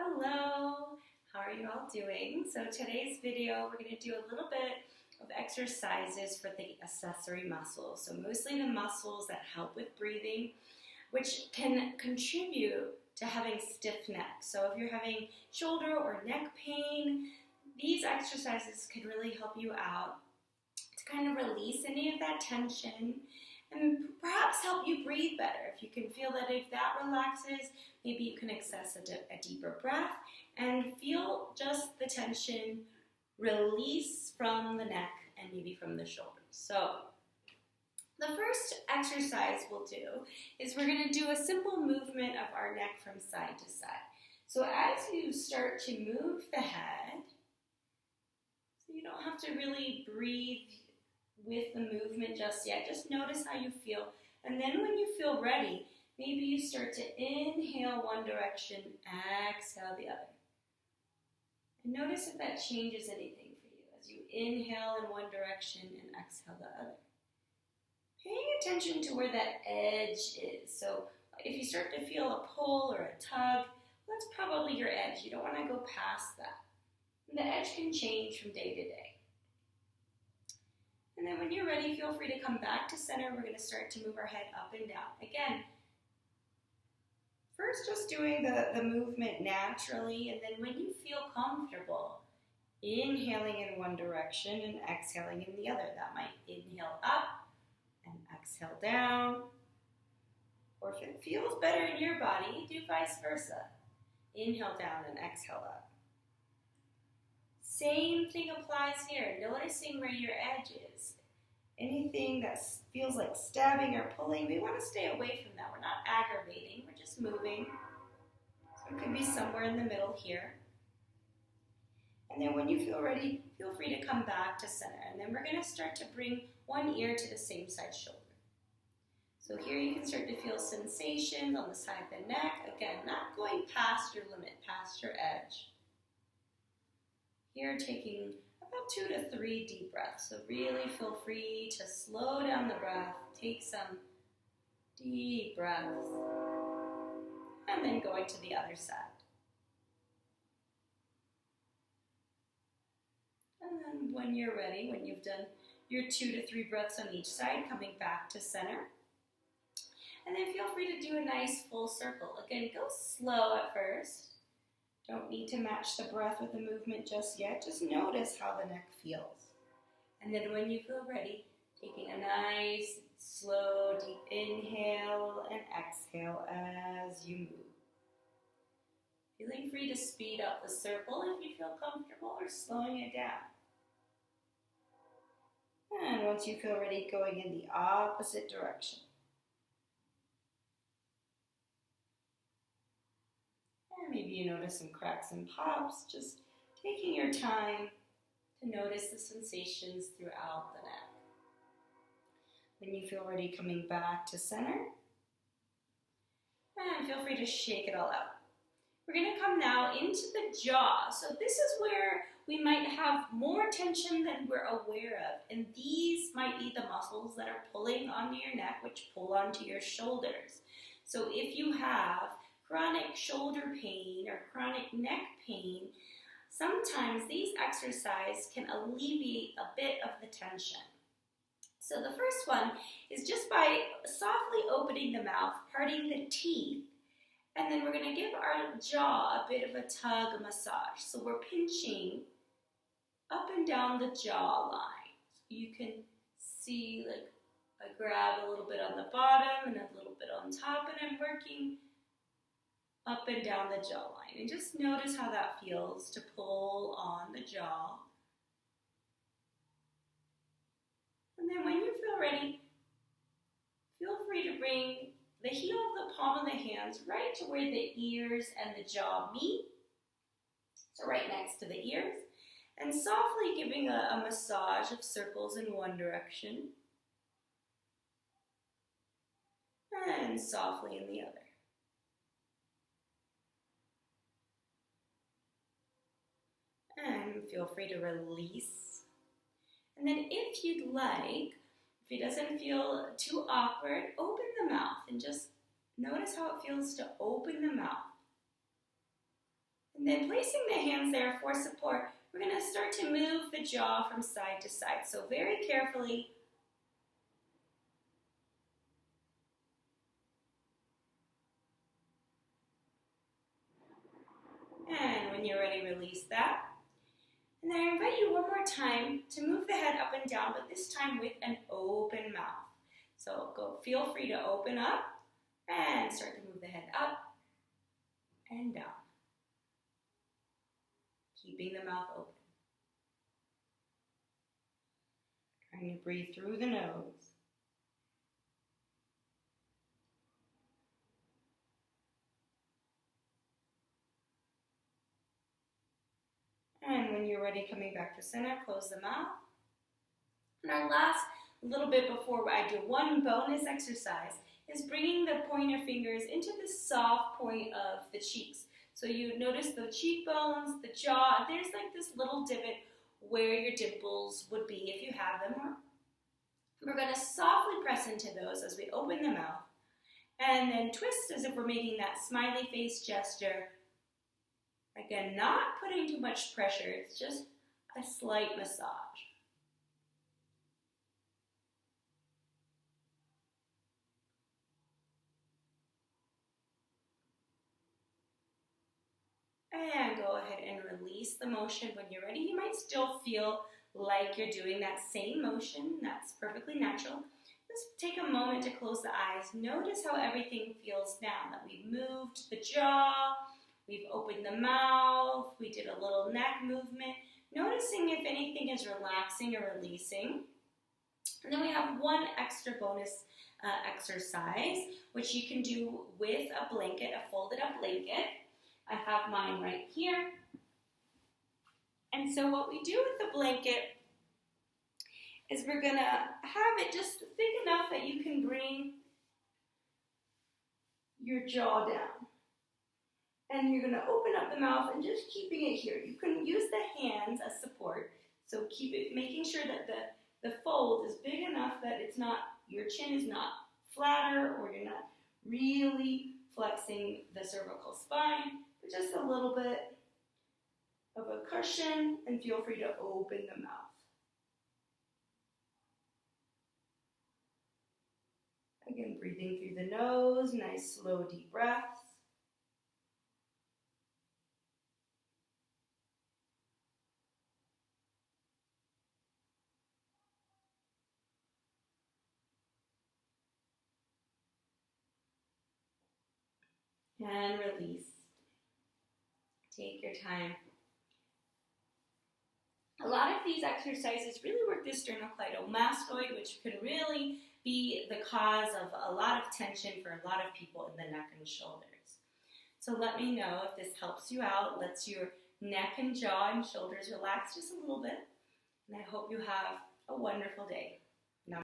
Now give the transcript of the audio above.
Hello, how are you all doing? So today's video, we're going to do a little bit of exercises for the accessory muscles. So mostly the muscles that help with breathing, which can contribute to having stiff neck. So if you're having shoulder or neck pain, these exercises can really help you out to kind of release any of that tension and perhaps help you breathe better. If you can feel that if that relaxes, maybe you can access a deeper breath and feel just the tension release from the neck and maybe from the shoulders. So the first exercise we'll do is we're going to do a simple movement of our neck from side to side. So as you start to move the head, so you don't have to really breathe with the movement just yet. Just notice how you feel. And then when you feel ready, maybe you start to inhale one direction, exhale the other. And notice if that changes anything for you as you inhale in one direction and exhale the other. Paying attention to where that edge is. So if you start to feel a pull or a tug, that's probably your edge. You don't want to go past that. And the edge can change from day to day. And then when you're ready, feel free to come back to center. We're going to start to move our head up and down. Again, first just doing the movement naturally, and then when you feel comfortable, inhaling in one direction and exhaling in the other. That might inhale up and exhale down. Or if it feels better in your body, do vice versa. Inhale down and exhale up. Same thing applies here. Noticing where your edge is. Anything that feels like stabbing or pulling, we want to stay away from that. We're not aggravating, we're just moving. So it could be somewhere in the middle here. And then when you feel ready, feel free to come back to center. And then we're going to start to bring one ear to the same side shoulder. So here you can start to feel sensations on the side of the neck. Again, not going past your limit, past your edge. Here, taking about 2 to 3 deep breaths. So really feel free to slow down the breath. Take some deep breaths. And then going to the other side. And then when you're ready, when you've done your 2 to 3 breaths on each side, coming back to center. And then feel free to do a nice full circle. Again, go slow at first. Don't need to match the breath with the movement just yet. Just notice how the neck feels. And then when you feel ready, taking a nice, slow, deep inhale and exhale as you move. Feeling free to speed up the circle if you feel comfortable or slowing it down. And once you feel ready, going in the opposite direction. Maybe you notice some cracks and pops, just taking your time to notice the sensations throughout the neck. When you feel ready, coming back to center, and feel free to shake it all out. We're going to come now into the jaw. So this is where we might have more tension than we're aware of, and these might be the muscles that are pulling onto your neck, which pull onto your shoulders. So if you have chronic shoulder pain or chronic neck pain, sometimes these exercises can alleviate a bit of the tension. So the first one is just by softly opening the mouth, parting the teeth, and then we're going to give our jaw a bit of a tug, a massage. So we're pinching up and down the jawline. You can see like I grab a little bit on the bottom and a little bit on top, and I'm working up and down the jawline. And just notice how that feels to pull on the jaw. And then when you feel ready, feel free to bring the heel of the palm of the hands right to where the ears and the jaw meet. So right next to the ears. And softly giving a massage of circles in one direction. And softly in the other. And feel free to release. And then if you'd like, if it doesn't feel too awkward, open the mouth and just notice how it feels to open the mouth. then placing the hands there for support, we're going to start to move the jaw from side to side. So very carefully. And when you're ready, release that. And then I invite you one more time to move the head up and down, but this time with an open mouth. So feel free to open up and start to move the head up and down, keeping the mouth open. Trying to breathe through the nose. And when you're ready, coming back to center, close the mouth. And our last little bit before I do one bonus exercise is bringing the pointer fingers into the soft point of the cheeks. So you notice the cheekbones, the jaw, there's like this little divot where your dimples would be if you have them. We're going to softly press into those as we open the mouth. And then twist as if we're making that smiley face gesture. Again, not putting too much pressure, it's just a slight massage. And go ahead and release the motion when you're ready. You might still feel like you're doing that same motion. That's perfectly natural. Just take a moment to close the eyes. Notice how everything feels now, that we've moved the jaw, we've opened the mouth, we did a little neck movement. Noticing if anything is relaxing or releasing. And then we have one extra bonus exercise, which you can do with a blanket, a folded up blanket. I have mine right here. And so what we do with the blanket is we're going to have it just thick enough that you can bring your jaw down. And you're going to open up the mouth and just keeping it here. You can use the hands as support. So keep it, making sure that the fold is big enough that it's not, your chin is not flatter or you're not really flexing the cervical spine, but just a little bit of a cushion, and feel free to open the mouth. Again, breathing through the nose, nice slow deep breaths. And release. Take your time. A lot of these exercises really work the sternocleidomastoid, which can really be the cause of a lot of tension for a lot of people in the neck and shoulders. So let me know if this helps you out, lets your neck and jaw and shoulders relax just a little bit. And I hope you have a wonderful day.